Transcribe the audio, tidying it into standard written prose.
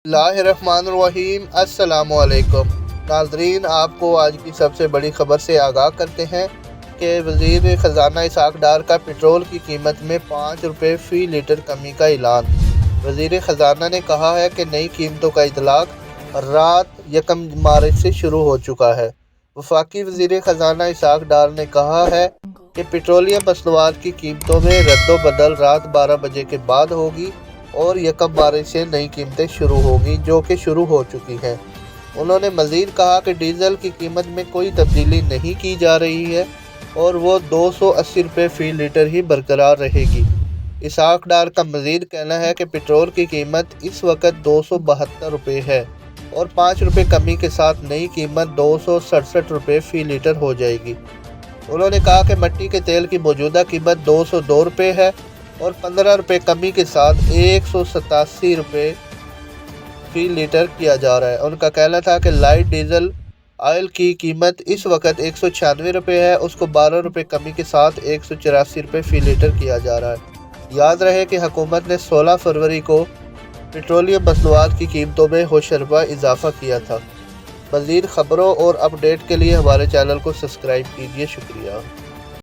बिस्मिल्लाहिर्रहमानिर्रहीम। अस्सलाम वालेकुम नाज़रीन, आपको आज की सबसे बड़ी खबर से आगाह करते हैं कि वज़ीर ख़जाना इसहाक़ डार का पेट्रोल की कीमत में 5 रुपये फ़ी लीटर कमी का ऐलान। वज़ीर ख़जाना ने कहा है कि नई कीमतों का इतलाक़ रात 1 मार्च से शुरू हो चुका है। वफाकी वज़ीर ख़जाना इसहाक़ डार ने कहा है कि पेट्रोलियम मसनूआत की कीमतों में रद्दोबदल रात 12 बजे के बाद होगी और 1 मार्च से नई कीमतें शुरू होगी, जो कि शुरू हो चुकी हैं। उन्होंने मज़ीद कहा कि डीज़ल की कीमत में कोई तब्दीली नहीं की जा रही है और वो 280 रुपये फ़ी लीटर ही बरकरार रहेगी। इसहाक़ डार का मज़ीद कहना है कि पेट्रोल की कीमत इस वक्त 272 रुपये है और 5 रुपये कमी के साथ नई कीमत 267 रुपये फ़ी लीटर हो जाएगी। उन्होंने कहा कि मिट्टी के तेल की मौजूदा कीमत 202 रुपये है और 15 रुपये कमी के साथ 187 रुपये फ़ी लीटर किया जा रहा है। उनका कहना था कि लाइट डीजल ऑयल की कीमत इस वक्त 196 रुपये है, उसको 12 रुपये कमी के साथ 184 रुपये फ़ी लीटर किया जा रहा है। याद रहे कि हुकूमत ने 16 फरवरी को पेट्रोलियम मसनूआत की कीमतों में होशरुबा इजाफा किया था। मज़ीद ख़बरों और अपडेट के लिए हमारे चैनल को सब्सक्राइब कीजिए। शुक्रिया।